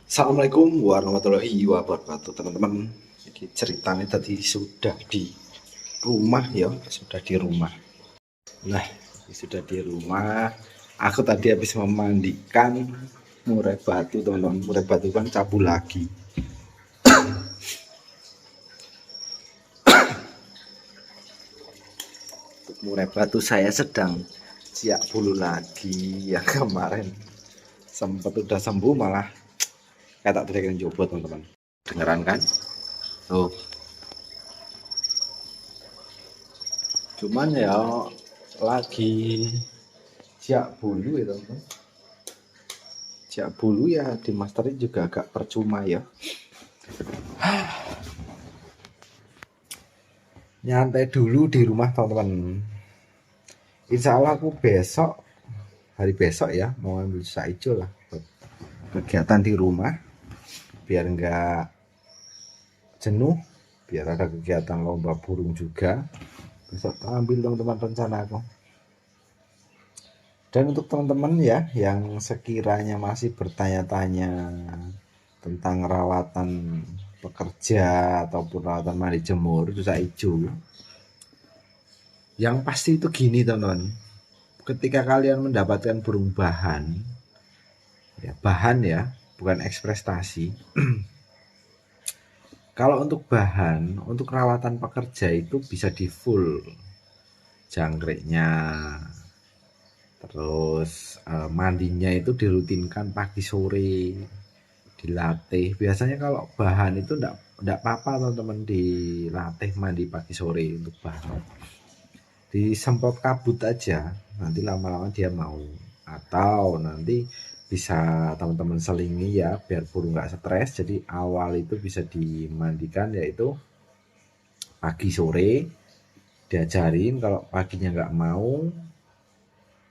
Assalamualaikum warahmatullahi wabarakatuh teman-teman. Jadi ceritanya tadi sudah di rumah ya, sudah di rumah. Nah, sudah di rumah. Aku tadi habis memandikan murai batu teman-teman. Murai batu kan cabul lagi. Untuk murai batu saya sedang siap bulu lagi. Yang kemarin sempat udah sembuh malah kayak tak tadi coba teman-teman. Dengeran kan? Tuh. Cuman ya lagi siap bulu ya teman-teman. Siap bulu ya di masterin juga agak percuma ya. Nyantai dulu di rumah teman-teman. Insya Allah aku besok, hari besok ya, mau ambil sisa hijau lah buat kegiatan di rumah biar enggak jenuh, biar ada kegiatan lomba burung juga. Besok ambil teman-teman rencana aku. Dan untuk teman-teman ya yang sekiranya masih bertanya-tanya tentang rawatan pekerja ataupun rawatan mandi jemur sisa hijau, yang pasti itu gini teman-teman, ketika kalian mendapatkan burung bahan ya, bahan ya, bukan eksprestasi. Kalau untuk bahan, untuk rawatan pekerja itu bisa di full jangkriknya, terus mandinya itu dirutinkan pagi sore, dilatih. Biasanya kalau bahan itu enggak apa-apa teman-teman, dilatih mandi pagi sore untuk bahan. Disemprot kabut aja, nanti lama-lama dia mau. Atau nanti bisa teman-teman selingi ya biar burung nggak stres. Jadi awal itu bisa dimandikan yaitu pagi sore, diajarin. Kalau paginya nggak mau,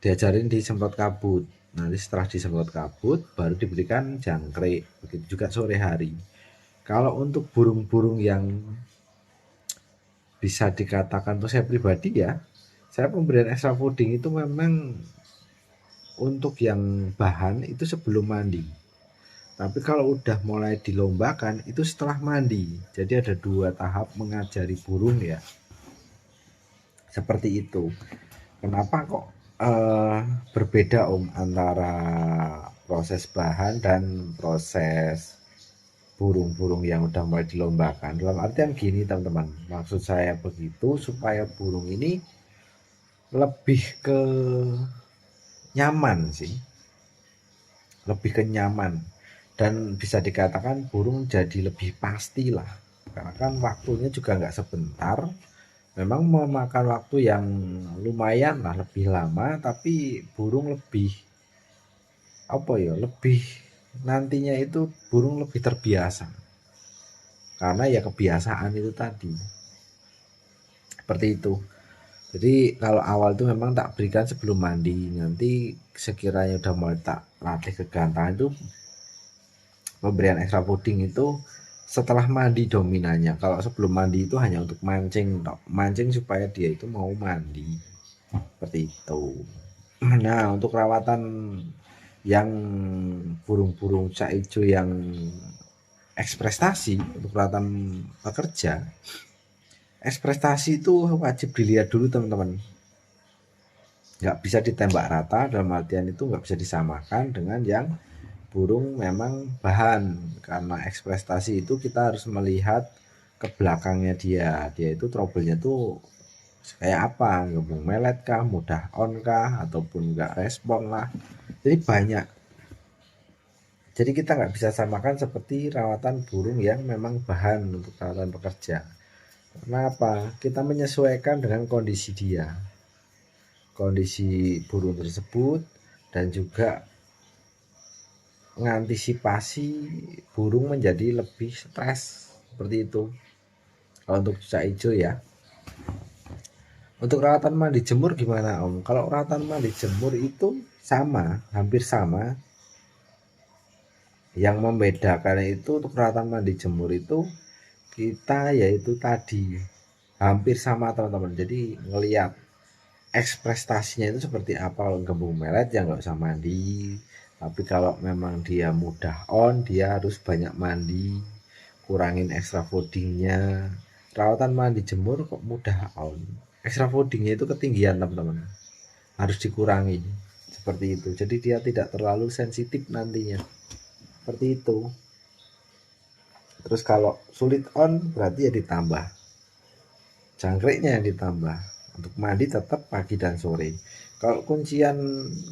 diajarin disemprot kabut. Nanti setelah disemprot kabut baru diberikan jangkrik. Begitu juga sore hari. Kalau untuk burung-burung yang bisa dikatakan untuk saya pribadi ya, saya pemberian extra fooding itu memang untuk yang bahan itu sebelum mandi. Tapi kalau udah mulai dilombakan itu setelah mandi. Jadi ada 2 tahap mengajari burung ya. Seperti itu. Kenapa kok berbeda antara proses bahan dan proses burung-burung yang udah mulai dilombakan? Dalam artian gini teman-teman, maksud saya begitu supaya burung ini lebih ke nyaman sih, lebih ke nyaman, dan bisa dikatakan burung jadi lebih pasti lah, karena kan waktunya juga nggak sebentar. Memang memakan waktu yang lumayan lah, lebih lama, tapi burung lebih apa ya, lebih nantinya itu burung lebih terbiasa karena ya kebiasaan itu tadi, seperti itu. Jadi kalau awal itu memang tak berikan sebelum mandi, nanti sekiranya udah mulai tak latih kegantangan itu pemberian extra fooding itu setelah mandi dominannya. Kalau sebelum mandi itu hanya untuk mancing, mancing supaya dia itu mau mandi, seperti itu. Nah, untuk rawatan yang burung-burung cak ijo yang eksprestasi, untuk rawatan pekerja, eksprestasi itu wajib dilihat dulu teman-teman. Nggak bisa ditembak rata, dalam artian itu nggak bisa disamakan dengan yang burung memang bahan. Karena eksprestasi itu kita harus melihat ke belakangnya dia itu trouble-nya tuh kayak apa, gabung melet kah, mudah on kah, ataupun nggak respon lah. Jadi banyak. Jadi kita nggak bisa samakan seperti rawatan burung yang memang bahan untuk rawatan pekerja. Kenapa? Kita menyesuaikan dengan kondisi dia, kondisi burung tersebut, dan juga mengantisipasi burung menjadi lebih stres, seperti itu. Kalau untuk cucak hijau ya. Untuk rawatan mandi jemur gimana Om? Kalau rawatan mandi jemur itu sama, hampir sama. Yang membedakan itu untuk rawatan mandi jemur itu kita yaitu tadi hampir sama teman-teman. Jadi ngelihat eksprestasinya itu seperti apa. Gembung melet ya nggak usah mandi, Tapi kalau memang dia mudah on, dia harus banyak mandi, kurangin extra foodingnya. Perawatan mandi jemur kok mudah on, extra foodingnya itu ketinggian teman-teman, harus dikurangi seperti itu. Jadi dia tidak terlalu sensitif nantinya, seperti itu. Terus kalau sulit on berarti ya ditambah jangkriknya, yang ditambah. Untuk mandi tetap pagi dan sore. Kalau kuncian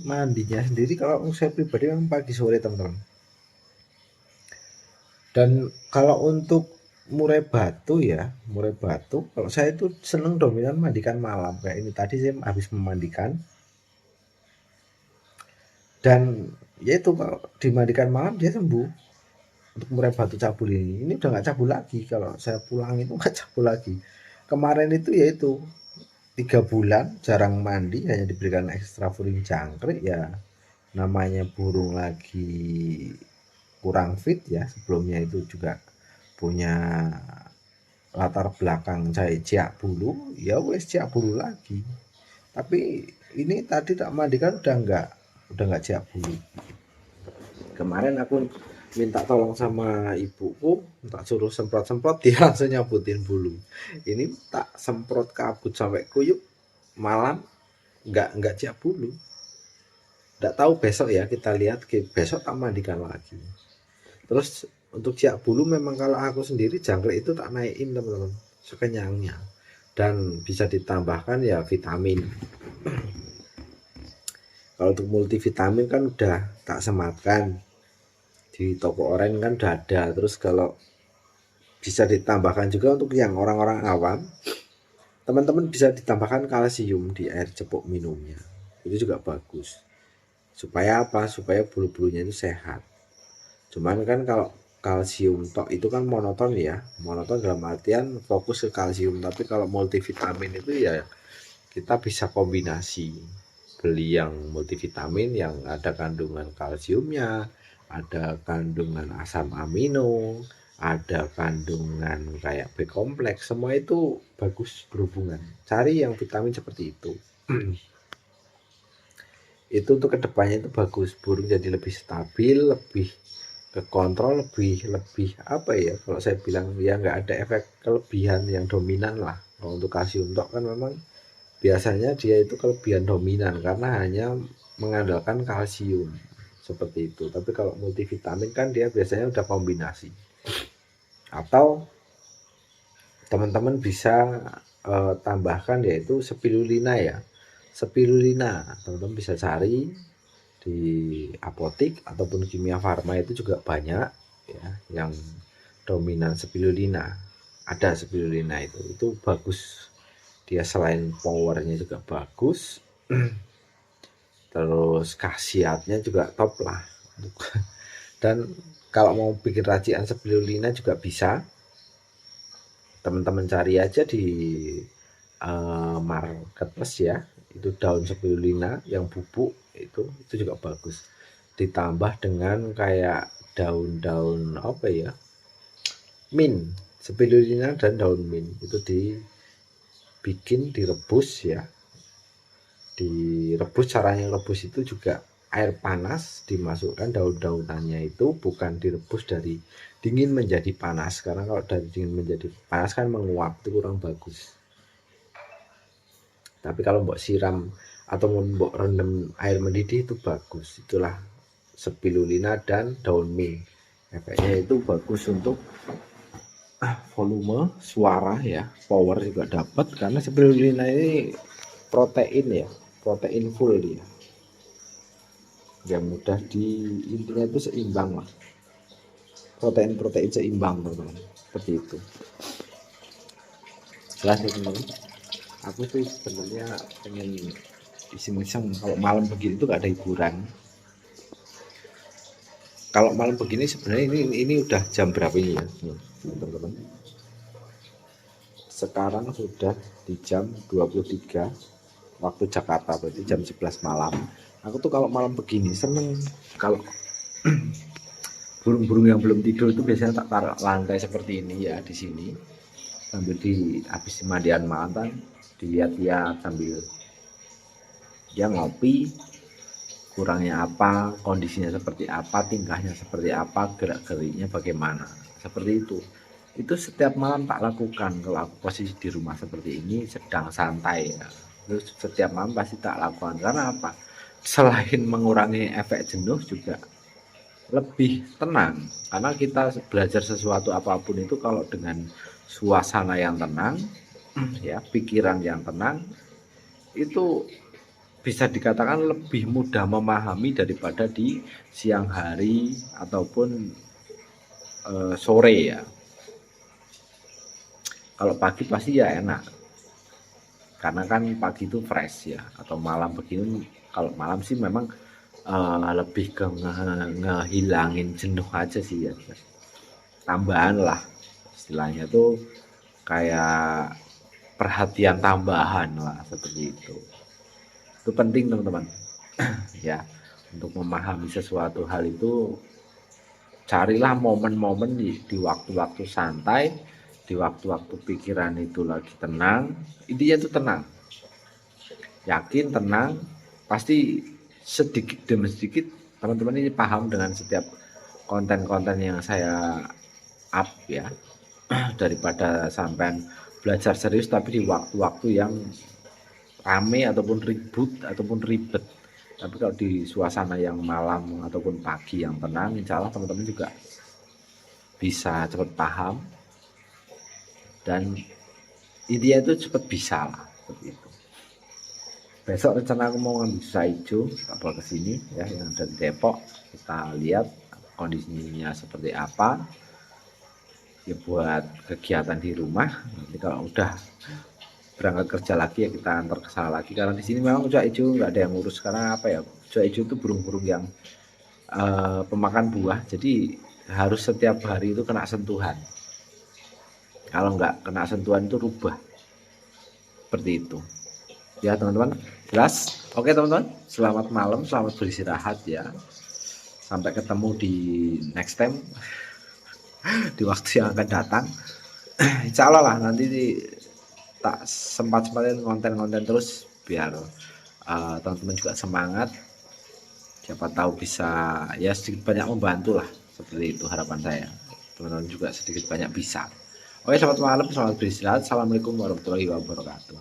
mandinya sendiri, kalau saya pribadi memang pagi sore teman-teman. Dan kalau untuk murai batu ya, murai batu, kalau saya itu seneng dominan mandikan malam. Kayak ini tadi saya habis memandikan, dan yaitu kalau dimandikan malam dia sembuh. Untuk murai batu cabul ini udah nggak cabul lagi. Kalau saya pulang itu nggak cabul lagi. Kemarin itu yaitu 3 bulan jarang mandi, hanya diberikan ekstra fooding jangkrik ya, namanya burung lagi kurang fit ya. Sebelumnya itu juga punya latar belakang saya ciak bulu, ya wes ciak bulu lagi. Tapi ini tadi tak mandikan udah nggak ciak bulu. Kemarin aku minta tolong sama ibuku, tak suruh semprot-semprot, dia langsung nyabutin bulu. Ini tak semprot kabut sampai kuyup, malam nggak ciak bulu. Nggak tahu besok ya, kita lihat besok tak mandikan lagi. Terus untuk ciak bulu memang kalau aku sendiri jangkrik itu tak naikin teman-teman, sekenyangnya. Dan bisa ditambahkan ya vitamin. Kalau untuk multivitamin kan udah tak sematkan di toko oren kan udah ada. Terus kalau bisa ditambahkan juga untuk yang orang-orang awam, teman-teman bisa ditambahkan kalsium di air cepuk minumnya, itu juga bagus. Supaya apa? Supaya bulu-bulunya itu sehat. Cuman kan kalau kalsium tok itu kan monoton ya, monoton dalam artian fokus ke kalsium. Tapi kalau multivitamin itu ya kita bisa kombinasi, beli yang multivitamin yang ada kandungan kalsiumnya, ada kandungan asam amino, ada kandungan kayak B kompleks, semua itu bagus berhubungan. Cari yang vitamin seperti itu. Itu untuk kedepannya itu bagus, burung jadi lebih stabil, lebih kekontrol, lebih apa ya, kalau saya bilang ya nggak ada efek kelebihan yang dominan lah. Kalau untuk kalsium tok kan memang biasanya dia itu kelebihan dominan karena hanya mengandalkan kalsium seperti itu. Tapi kalau multivitamin kan dia biasanya udah kombinasi. Atau teman-teman bisa tambahkan yaitu spirulina ya. Spirulina teman-teman bisa cari di apotik ataupun kimia farma, itu juga banyak ya yang dominan spirulina. Ada spirulina itu bagus, dia selain powernya juga bagus, terus khasiatnya juga top lah. Dan kalau mau bikin racikan spirulina juga bisa, teman-teman cari aja di marketplace ya, itu daun spirulina yang bubuk itu juga bagus. Ditambah dengan kayak daun-daun apa ya, mint, spirulina dan daun mint itu dibikin, direbus ya. Direbus, caranya rebus itu juga air panas, dimasukkan daun-daunannya, itu bukan direbus dari dingin menjadi panas, karena kalau dari dingin menjadi panas kan menguap, itu kurang bagus. Tapi kalau mbok siram atau mbok rendam air mendidih itu bagus. Itulah spirulina dan daun mint, efeknya itu bagus untuk volume suara ya, power juga dapat, karena spirulina ini protein ya, protein full dia ya, mudah intinya itu seimbang lah, protein seimbang teman-teman, seperti itu. Jelas ya teman-teman, aku tuh sebenarnya pengen iseng-iseng kalau malam begini tuh gak ada hiburan. Kalau malam begini sebenarnya ini udah jam berapa ini ya teman-teman, sekarang sudah di jam 23 waktu Jakarta, berarti jam 11 malam. Aku tuh kalau malam begini seneng, kalau burung-burung yang belum tidur itu biasanya tak taruh lantai seperti ini ya, di sini sambil habis mandian malam kan, dilihat-lihat sambil dia ngopi, kurangnya apa, kondisinya seperti apa, tingkahnya seperti apa, gerak-geriknya bagaimana, seperti itu. Itu setiap malam tak lakukan kalau aku posisi di rumah seperti ini sedang santai ya. Terus setiap malam pasti tak lakukan karena apa? Selain mengurangi efek jenuh juga lebih tenang karena kita belajar sesuatu apapun itu kalau dengan suasana yang tenang ya, pikiran yang tenang itu bisa dikatakan lebih mudah memahami daripada di siang hari ataupun sore ya. Kalau pagi pasti ya enak, karena kan pagi itu fresh ya, atau malam begini. Kalau malam sih memang lebih ke ngehilangin jenuh aja sih ya, tambahan lah istilahnya tuh, kayak perhatian tambahan lah seperti itu penting teman-teman. Ya, untuk memahami sesuatu hal itu carilah momen-momen di waktu-waktu santai, di waktu-waktu pikiran itu lagi tenang, intinya itu tenang, yakin, tenang, pasti sedikit demi sedikit teman-teman ini paham dengan setiap konten-konten yang saya up ya, daripada sampai belajar serius tapi di waktu-waktu yang rame ataupun ribut ataupun ribet. Tapi kalau di suasana yang malam ataupun pagi yang tenang, insya Allah teman-teman juga bisa cepat paham dan intinya itu cepat bisa lah seperti itu. Besok rencana aku mau ngambil susah hijau kapal ke sini ya, yang dari Depok. Kita lihat kondisinya seperti apa ya buat kegiatan di rumah. Nanti kalau udah berangkat kerja lagi ya kita antar ke sana lagi, karena di sini memang susah hijau nggak ada yang ngurus. Karena apa ya, susah hijau itu burung-burung yang pemakan buah, jadi harus setiap hari itu kena sentuhan. Kalau nggak kena sentuhan itu rubah, seperti itu ya teman-teman. Jelas? Oke teman-teman, selamat malam, selamat beristirahat ya, sampai ketemu di next time di waktu yang akan datang. Insya Allah lah nanti tak sempat-sempatin konten-konten terus biar teman-teman juga semangat, siapa tahu bisa ya sedikit banyak membantu lah, seperti itu harapan saya. Teman-teman juga sedikit banyak bisa. Oke, selamat malam, selamat beristirahat. Assalamualaikum warahmatullahi wabarakatuh.